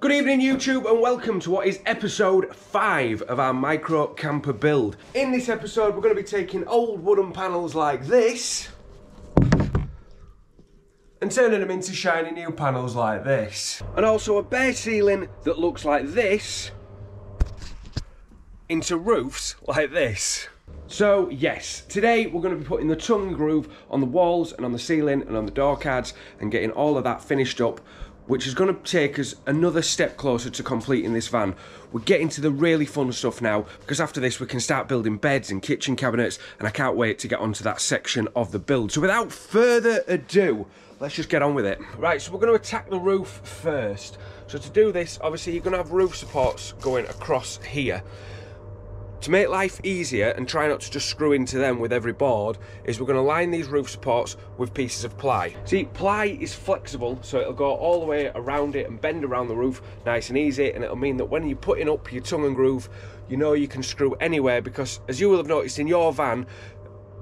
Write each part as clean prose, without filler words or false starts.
Good evening YouTube and welcome to what is episode 5 of our micro camper build. In this episode we're going to be taking old wooden panels like this and turning them into shiny new panels like this. And also a bare ceiling that looks like this into roofs like this. So yes, today we're going to be putting the tongue and groove on the walls and on the ceiling and on the door cards and getting all of that finished up, which is going to take us another step closer to completing this van. We're getting to the really fun stuff now, because after this we can start building beds and kitchen cabinets, and I can't wait to get onto that section of the build. So without further ado, let's just get on with it. Right, so we're going to attack the roof first. So to do this, obviously you're going to have roof supports going across here. To make life easier and try not to just screw into them with every board, is we're going to line these roof supports with pieces of ply. See, ply is flexible, so it'll go all the way around it and bend around the roof nice and easy, and it'll mean that when you're putting up your tongue and groove, you know you can screw anywhere, because as you will have noticed in your van,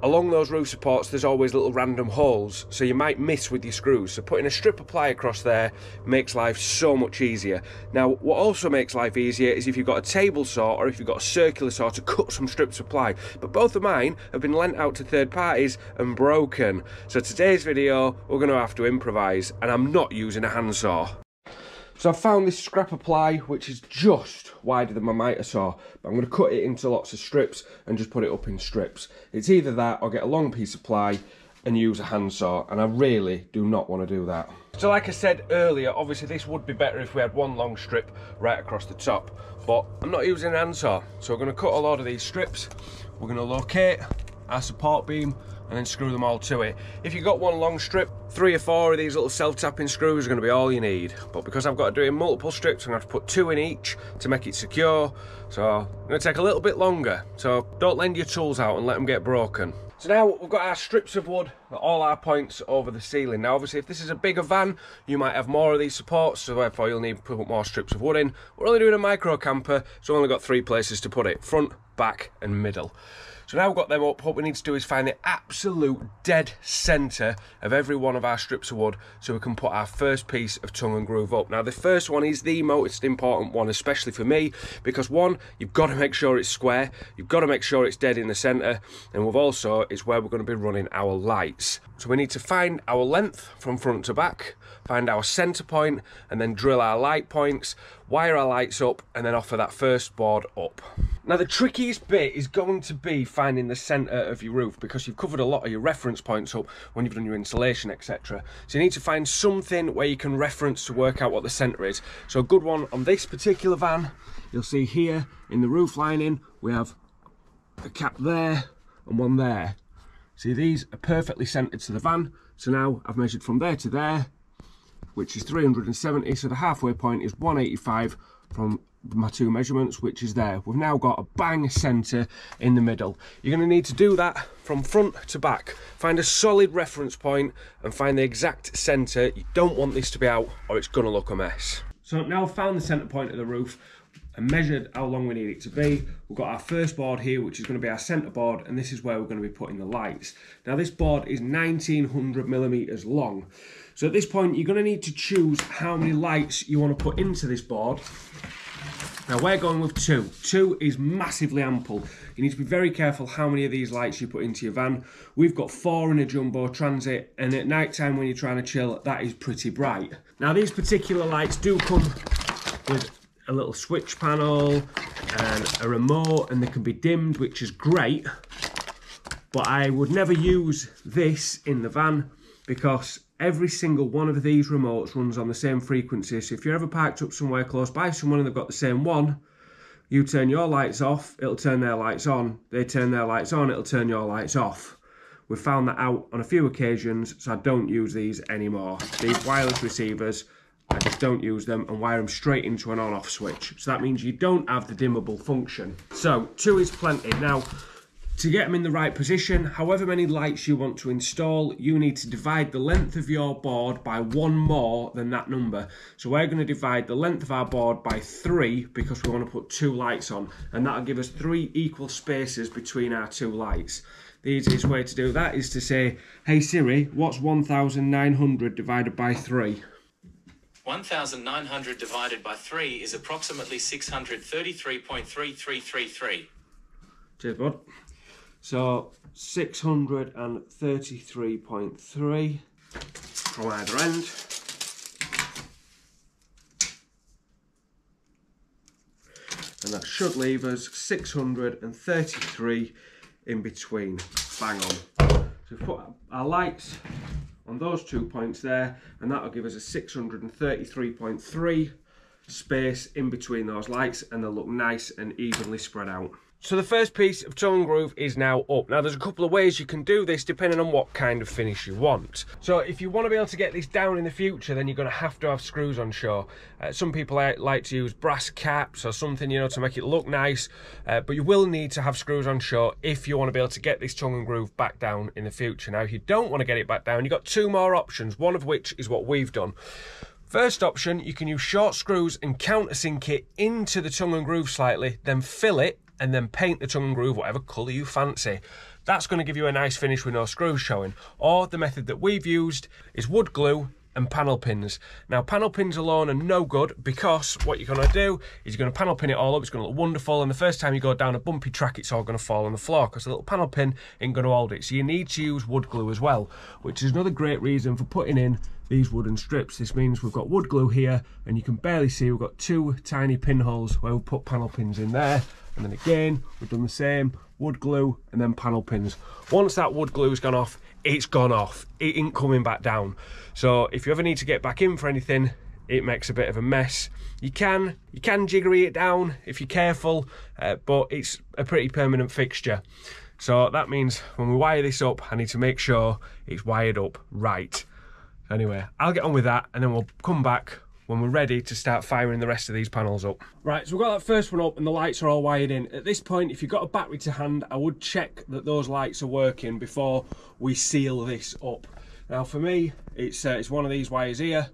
along those roof supports there's always little random holes, so you might miss with your screws. So putting a strip of ply across there makes life so much easier. Now what also makes life easier is if you've got a table saw or if you've got a circular saw to cut some strips of ply. But both of mine have been lent out to third parties and broken. So today's video we're going to have to improvise, and I'm not using a handsaw. So I've found this scrap of ply which is just wider than my miter saw, but I'm going to cut it into lots of strips and just put it up in strips. It's either that or get a long piece of ply and use a handsaw, and I really do not want to do that. So like I said earlier, obviously this would be better if we had one long strip right across the top, but I'm not using a handsaw, so we're going to cut a lot of these strips. We're going to locate our support beam and then screw them all to it. If you've got one long strip, 3 or 4 of these little self-tapping screws are going to be all you need. But because I've got to do it in multiple strips, I'm going to have to put 2 in each to make it secure. So it's going to take a little bit longer. So don't lend your tools out and let them get broken. So now we've got our strips of wood at all our points over the ceiling. Now obviously if this is a bigger van, you might have more of these supports, so therefore you'll need to put more strips of wood in. We're only doing a micro camper, so we've only got 3 places to put it: front, back and middle. So now we've got them up, what we need to do is find the absolute dead centre of every one of our strips of wood so we can put our first piece of tongue and groove up. Now the first one is the most important one, especially for me, because one, you've got to make sure it's square, you've got to make sure it's dead in the centre, and we've also, it's where we're going to be running our lights. So we need to find our length from front to back, find our centre point, and then drill our light points, wire our lights up, and then offer that first board up. Now the trickiest bit is going to be finding the centre of your roof, because you've covered a lot of your reference points up when you've done your insulation, etc. So you need to find something where you can reference to work out what the centre is. So a good one on this particular van, you'll see here in the roof lining, we have a cap there and one there. See, these are perfectly centred to the van. So now I've measured from there to there, which is 370, so the halfway point is 185 from my 2 measurements, which is there. We've now got a bang centre in the middle. You're going to need to do that from front to back. Find a solid reference point and find the exact centre. You don't want this to be out or it's going to look a mess. So now I've found the centre point of the roof and measured how long we need it to be. We've got our first board here, which is going to be our centre board, and this is where we're going to be putting the lights. Now this board is 1900mm long. So at this point you're going to need to choose how many lights you want to put into this board. Now we're going with 2. 2 is massively ample. You need to be very careful how many of these lights you put into your van. We've got 4 in a jumbo transit, and at night time when you're trying to chill, that is pretty bright. Now these particular lights do come with a little switch panel and a remote, and they can be dimmed, which is great, but I would never use this in the van because every single one of these remotes runs on the same frequency. So if you're ever parked up somewhere close by someone and they've got the same one, you turn your lights off, it'll turn their lights on. They turn their lights on, it'll turn your lights off. We've found that out on a few occasions, so I don't use these anymore. These wireless receivers, I just don't use them and wire them straight into an on-off switch. So that means you don't have the dimmable function. So 2 is plenty. Now, to get them in the right position, however many lights you want to install, you need to divide the length of your board by 1 more than that number. So we're going to divide the length of our board by 3 because we want to put 2 lights on, and that'll give us 3 equal spaces between our 2 lights. The easiest way to do that is to say, hey Siri, what's 1900 divided by 3? 1,900 divided by 3 is approximately 633.3333. Cheers, bud. So 633.3 from either end. And that should leave us 633 in between. Bang on. So we put our lights on those 2 points there, and that'll give us a 633.3 space in between those lights, and they'll look nice and evenly spread out. So the first piece of tongue and groove is now up. Now there's a couple of ways you can do this depending on what kind of finish you want. So if you want to be able to get this down in the future, then you're going to have screws on shore. Some people like to use brass caps or something, you know, to make it look nice. But you will need to have screws on shore if you want to be able to get this tongue and groove back down in the future. Now if you don't want to get it back down, you've got two more options, one of which is what we've done. First option, you can use short screws and countersink it into the tongue and groove slightly, then fill it, and then paint the tongue and groove whatever colour you fancy. That's going to give you a nice finish with no screws showing. Or the method that we've used is wood glue and panel pins. Now panel pins alone are no good, because what you're going to do is you're going to panel pin it all up, it's going to look wonderful, and the first time you go down a bumpy track it's all going to fall on the floor because the little panel pin ain't going to hold it. So you need to use wood glue as well, which is another great reason for putting in these wooden strips. This means we've got wood glue here, and you can barely see we've got two tiny pinholes where we'll put panel pins in there. And then again, we've done the same, wood glue and then panel pins. Once that wood glue's gone off, it's gone off. It ain't coming back down. So if you ever need to get back in for anything, it makes a bit of a mess. You can jiggery it down if you're careful, but it's a pretty permanent fixture. So that means when we wire this up, I need to make sure it's wired up right. Anyway, I'll get on with that, and then we'll come back when we're ready to start firing the rest of these panels up. Right, so we've got that first one up and the lights are all wired in. At this point, if you've got a battery to hand, I would check that those lights are working before we seal this up. Now for me, it's one of these wires here.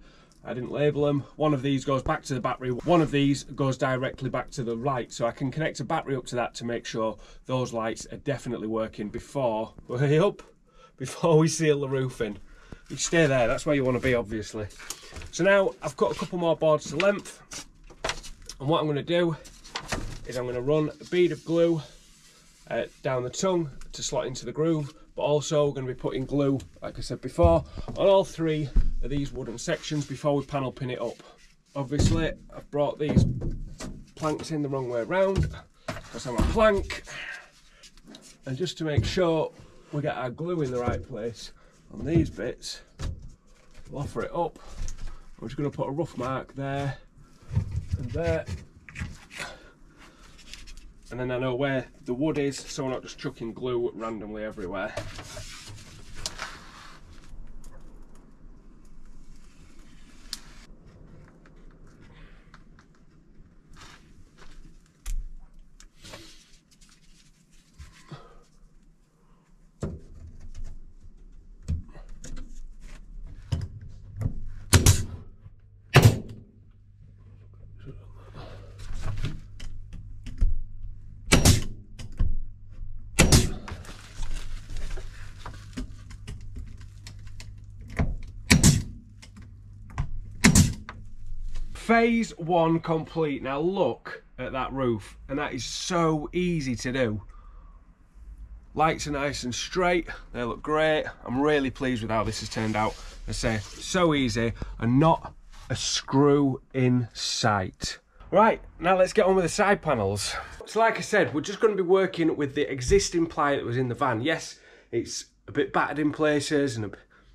I didn't label them. One of these goes back to the battery. One of these goes directly back to the light. So I can connect a battery up to that to make sure those lights are definitely working before we seal the roof in. You stay there, that's where you want to be, obviously. So now I've cut a couple more boards to length, and what I'm going to do is I'm going to run a bead of glue down the tongue to slot into the groove, but also we're going to be putting glue, like I said before, on all three of these wooden sections before we panel pin it up. Obviously I've brought these planks in the wrong way around because I'm a plank, and just to make sure we get our glue in the right place on these bits, we'll offer it up. I'm just going to put a rough mark there and there, and then I know where the wood is, so I'm not just chucking glue randomly everywhere. Phase one complete. Now look at that roof, and that is so easy to do. Lights are nice and straight, they look great. I'm really pleased with how this has turned out. I say, so easy and not a screw in sight. Right, now let's get on with the side panels. So like I said, we're just going to be working with the existing ply that was in the van. Yes, it's a bit battered in places and a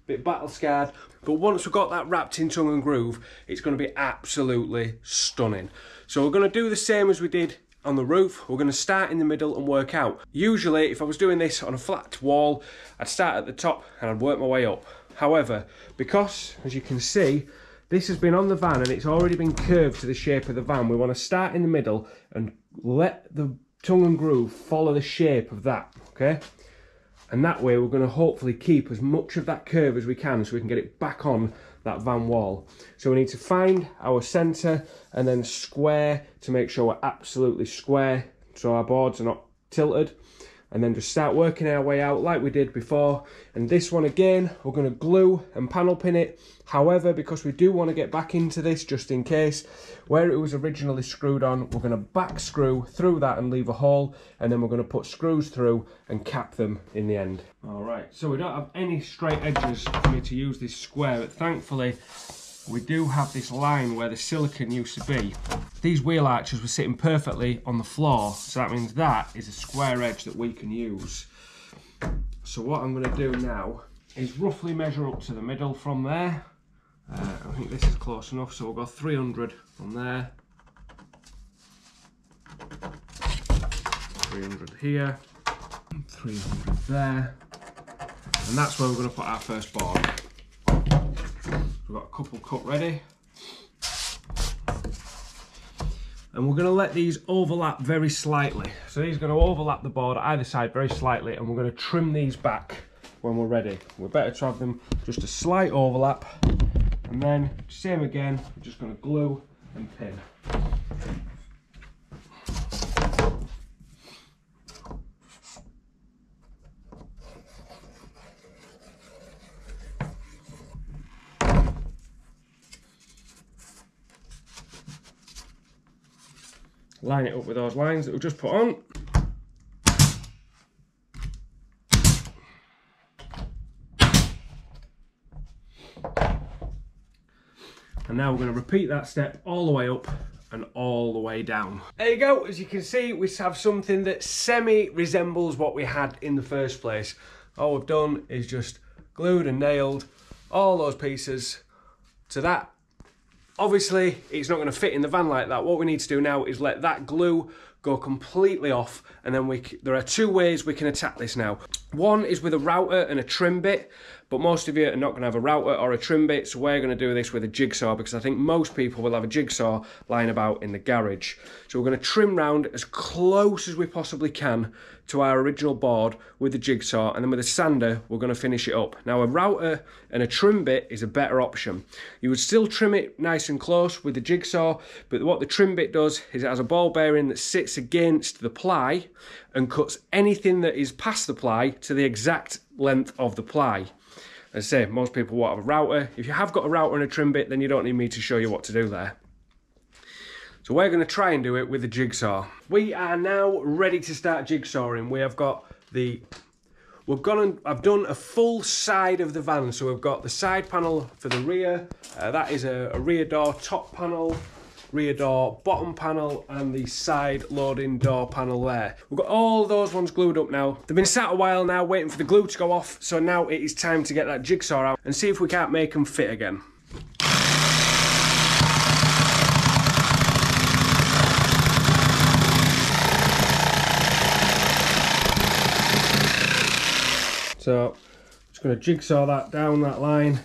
bit battle scarred, but once we've got that wrapped in tongue and groove, it's going to be absolutely stunning. So we're going to do the same as we did on the roof. We're going to start in the middle and work out. Usually if I was doing this on a flat wall, I'd start at the top and I'd work my way up. However, because as you can see, this has been on the van and it's already been curved to the shape of the van, we want to start in the middle and let the tongue and groove follow the shape of that, okay? And that way we're going to hopefully keep as much of that curve as we can so we can get it back on that van wall. So we need to find our centre and then square to make sure we're absolutely square so our boards are not tilted. and then just start working our way out like we did before. And this one again, we're going to glue and panel pin it. However, because we do want to get back into this just in case, where it was originally screwed on, we're going to back screw through that and leave a hole, and then we're going to put screws through and cap them in the end. All right, so we don't have any straight edges for me to use this square, but thankfully we do have this line where the silicone used to be. These wheel arches were sitting perfectly on the floor, so that means that is a square edge that we can use. So what I'm going to do now is roughly measure up to the middle from there. I think this is close enough, so we'll go 300 from there, 300 here, 300 there, and that's where we're going to put our first board. We've got a couple cut ready, and we're going to let these overlap very slightly. So these are going to overlap the board either side very slightly, and we're going to trim these back when we're ready. We're better to have them just a slight overlap, and then same again, we're just going to glue and pin. Line it up with those lines that we've just put on. And now we're going to repeat that step all the way up and all the way down. There you go. As you can see, we have something that semi-resembles what we had in the first place. All we've done is just glued and nailed all those pieces to that. Obviously, it's not going to fit in the van like that. What we need to do now is let that glue go completely off, and then there are two ways we can attack this now. One is with a router and a trim bit, but most of you are not going to have a router or a trim bit, so we're going to do this with a jigsaw, because I think most people will have a jigsaw lying about in the garage. So we're going to trim round as close as we possibly can to our original board with the jigsaw, and then with a sander we're going to finish it up. Now a router and a trim bit is a better option. You would still trim it nice and close with the jigsaw, but what the trim bit does is it has a ball bearing that sits against the ply and cuts anything that is past the ply to the exact length of the ply. As I say, most people won't have a router. If you have got a router and a trim bit, then you don't need me to show you what to do there. So we're going to try and do it with the jigsaw. We are now ready to start jigsawing. We have got I've done a full side of the van. So we've got the side panel for the rear. That is a rear door top panel, rear door bottom panel, and the side loading door panel there. We've got all those ones glued up now. They've been sat a while now waiting for the glue to go off, so now it is time to get that jigsaw out and see if we can't make them fit again. So just going to jigsaw that down that line,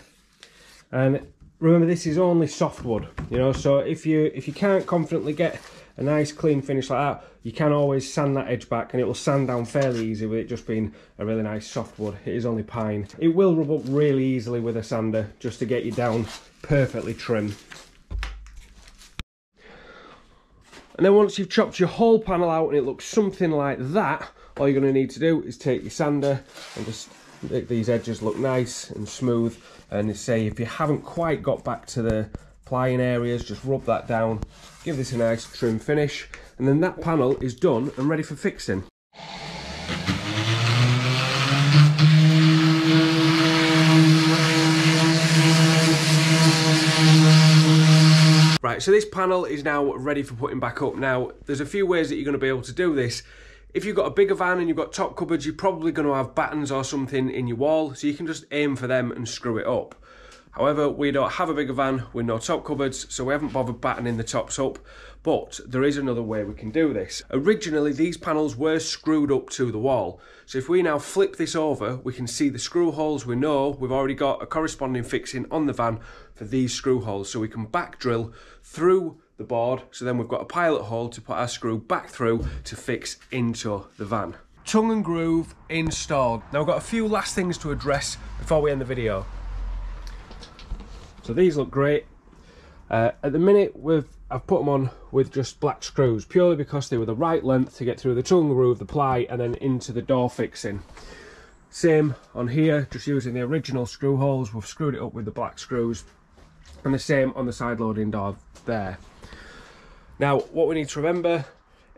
and remember this is only softwood, you know, so if you can't confidently get a nice clean finish like that, you can always sand that edge back and it will sand down fairly easy with it just being a really nice softwood. It is only pine. It will rub up really easily with a sander just to get you down perfectly trim. And then once you've chopped your whole panel out and it looks something like that, all you're going to need to do is take your sander and just make these edges look nice and smooth. And say if you haven't quite got back to the plying areas, just rub that down, give this a nice trim finish, and then that panel is done and ready for fixing. Right, so this panel is now ready for putting back up. Now, there's a few ways that you're going to be able to do this. If you've got a bigger van and you've got top cupboards, you're probably going to have battens or something in your wall, so you can just aim for them and screw it up. However, we don't have a bigger van with no top cupboards, so we haven't bothered battening the tops up, but there is another way we can do this. Originally, these panels were screwed up to the wall, so if we now flip this over, we can see the screw holes. We know we've already got a corresponding fixing on the van for these screw holes, so we can back drill through the board, so then we've got a pilot hole to put our screw back through to fix into the van. Tongue and groove installed. Now I've got a few last things to address before we end the video. So these look great. At the minute we've I've put them on with just black screws, purely because they were the right length to get through the tongue groove, the ply, and then into the door fixing. Same on here, just using the original screw holes. We've screwed it up with the black screws, and the same on the side loading door there. Now, what we need to remember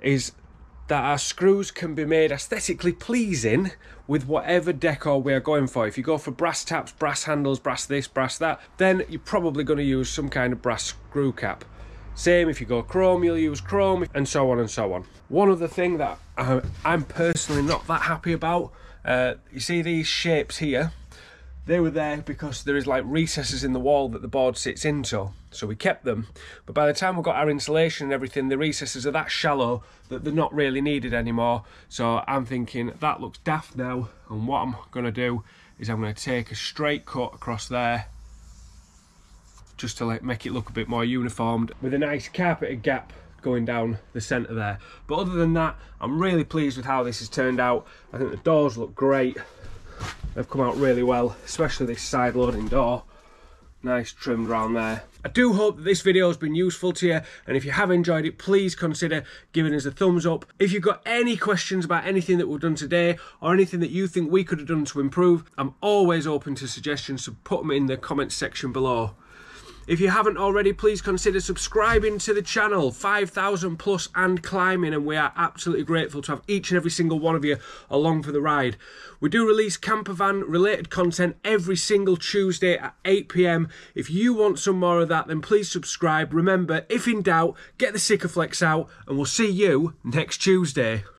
is that our screws can be made aesthetically pleasing with whatever decor we are going for. If you go for brass taps, brass handles, brass this, brass that, then you're probably going to use some kind of brass screw cap. Same if you go chrome, you'll use chrome, and so on and so on. One other thing that I'm personally not that happy about, you see these shapes here? They were there because there is like recesses in the wall that the board sits into, so we kept them. But by the time we got our insulation and everything, the recesses are that shallow that they're not really needed anymore. So I'm thinking that looks daft now, and what I'm going to do is I'm going to take a straight cut across there, just to like make it look a bit more uniformed, with a nice carpeted gap going down the centre there. But other than that, I'm really pleased with how this has turned out. I think the doors look great. They've come out really well, especially this side loading door. Nice trimmed around there. I do hope that this video has been useful to you, and if you have enjoyed it, please consider giving us a thumbs up. If you've got any questions about anything that we've done today, or anything that you think we could have done to improve, I'm always open to suggestions, so put them in the comments section below. If you haven't already, please consider subscribing to the channel. 5,000 plus and climbing, and we are absolutely grateful to have each and every single one of you along for the ride. We do release camper van related content every single Tuesday at 8 PM. If you want some more of that, then please subscribe. Remember, if in doubt, get the Sikaflex out, and we'll see you next Tuesday.